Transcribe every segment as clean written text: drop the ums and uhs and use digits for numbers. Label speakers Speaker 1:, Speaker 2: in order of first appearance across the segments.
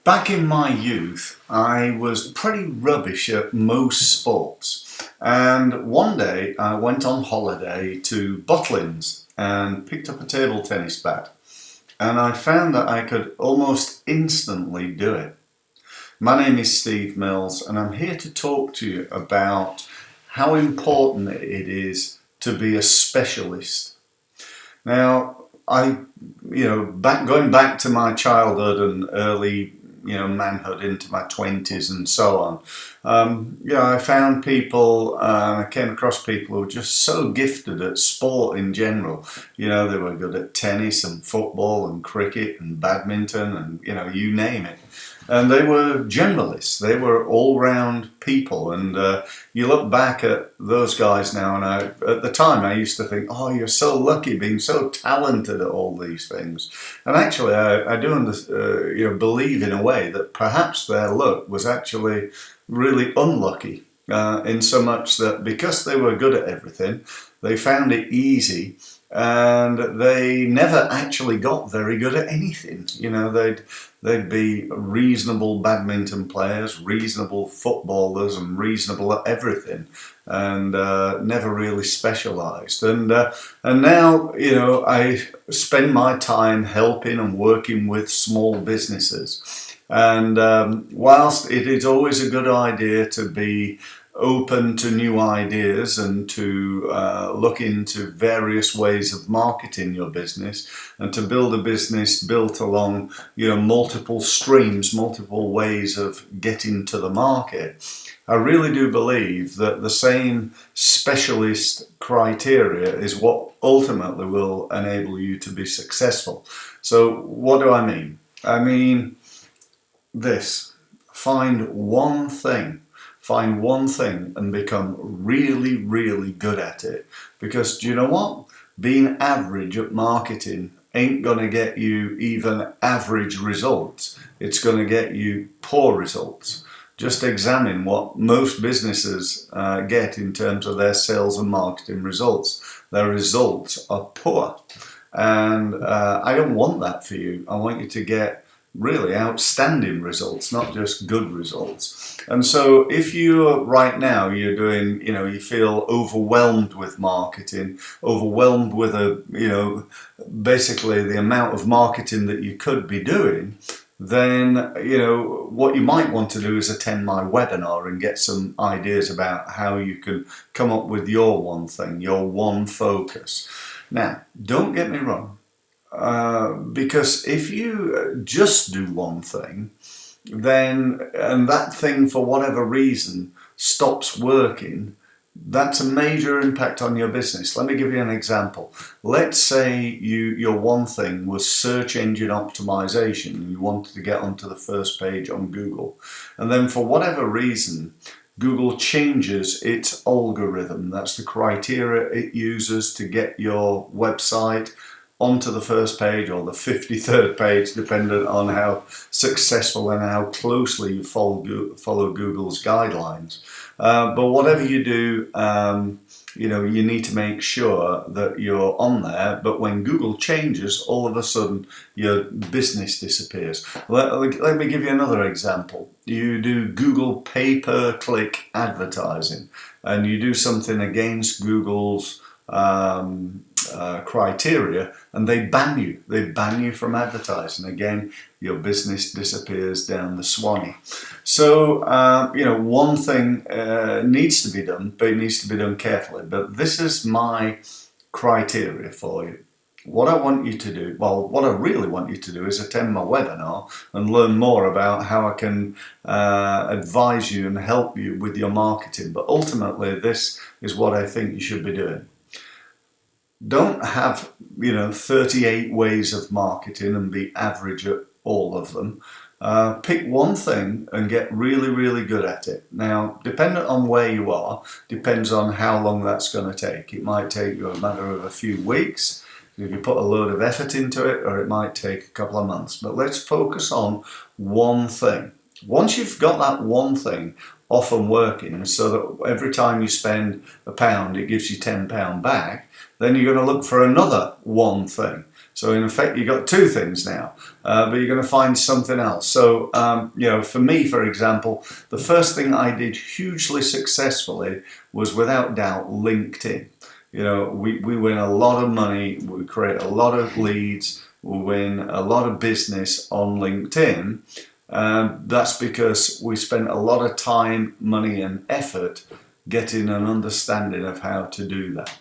Speaker 1: Back in my youth, I was pretty rubbish at most sports. And one day I went on holiday to Butlins and picked up a table tennis bat. And I found that I could almost instantly do it. My name is Steve Mills, and I'm here to talk to you about how important it is to be a specialist. Now, going back to my childhood and early, manhood into my 20s and so on. I found people, I came across people who were just so gifted at sport in general. They were good at tennis and football and cricket and badminton and, you name it. And they were generalists. They were all-round people. And you look back at those guys now, and at the time I used to think, oh, you're so lucky being so talented at all these things. And actually, I do believe in a way that perhaps their luck was actually really unlucky. In so much that because they were good at everything, they found it easy, and they never actually got very good at anything. They'd be reasonable badminton players, reasonable footballers, and reasonable at everything, and never really specialised. And now, I spend my time helping and working with small businesses. And whilst it is always a good idea to be open to new ideas and to look into various ways of marketing your business and to build a business built along multiple streams, multiple ways of getting to the market, I really do believe that the same specialist criteria is what ultimately will enable you to be successful. So what do I mean? I mean this: find one thing and become really, really good at it. Because do you know what? Being average at marketing ain't going to get you even average results. It's going to get you poor results. Just examine what most businesses get in terms of their sales and marketing results. Their results are poor. And I don't want that for you. I want you to get really outstanding results, not just good results. And so if you're doing, you feel overwhelmed with marketing, overwhelmed with basically the amount of marketing that you could be doing, then, what you might want to do is attend my webinar and get some ideas about how you can come up with your one thing, your one focus. Now, don't get me wrong. Because if you just do one thing, and that thing for whatever reason stops working, that's a major impact on your business. Let me give you an example. Let's say your one thing was search engine optimization, and you wanted to get onto the first page on Google, and then for whatever reason Google changes its algorithm. That's the criteria it uses to get your website onto the first page or the 53rd page, dependent on how successful and how closely you follow Google's guidelines. But whatever you do, you need to make sure that you're on there. But when Google changes, all of a sudden your business disappears. Let me give you another example. You do Google pay-per-click advertising, and you do something against Google's criteria, and they ban you. They ban you from advertising. Again, your business disappears down the Swanee. So, one thing needs to be done, but it needs to be done carefully. But this is my criteria for you. What I really want you to do is attend my webinar and learn more about how I can advise you and help you with your marketing. But ultimately, this is what I think you should be doing. Don't have 38 ways of marketing and be average at all of them. Pick one thing and get really, really good at it. Now, dependent on where you are, depends on how long that's going to take. It might take you a matter of a few weeks if you put a load of effort into it, or it might take a couple of months. But let's focus on one thing. Once you've got that one thing off and working, so that every time you spend £1, it gives you £10 back, then you're going to look for another one thing. So in effect, you've got two things now, but you're going to find something else. So, for me, for example, the first thing I did hugely successfully was, without doubt, LinkedIn. We win a lot of money, we create a lot of leads, we win a lot of business on LinkedIn. That's because we spent a lot of time, money and effort getting an understanding of how to do that.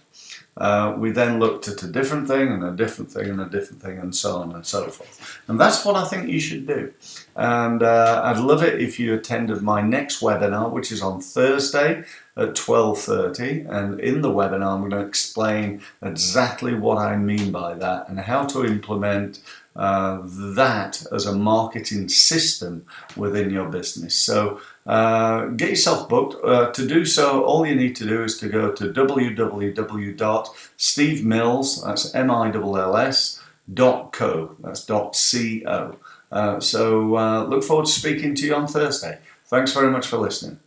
Speaker 1: We then looked at a different thing and a different thing and a different thing and so on and so forth. And that's what I think you should do. And I'd love it if you attended my next webinar, which is on Thursday at 12:30. And in the webinar, I'm going to explain exactly what I mean by that and how to implement that as a marketing system within your business. So get yourself booked. To do so, all you need to do is to go to www.stevemills, that's MILLS.co, that's .co. So look forward to speaking to you on Thursday. Thanks very much for listening.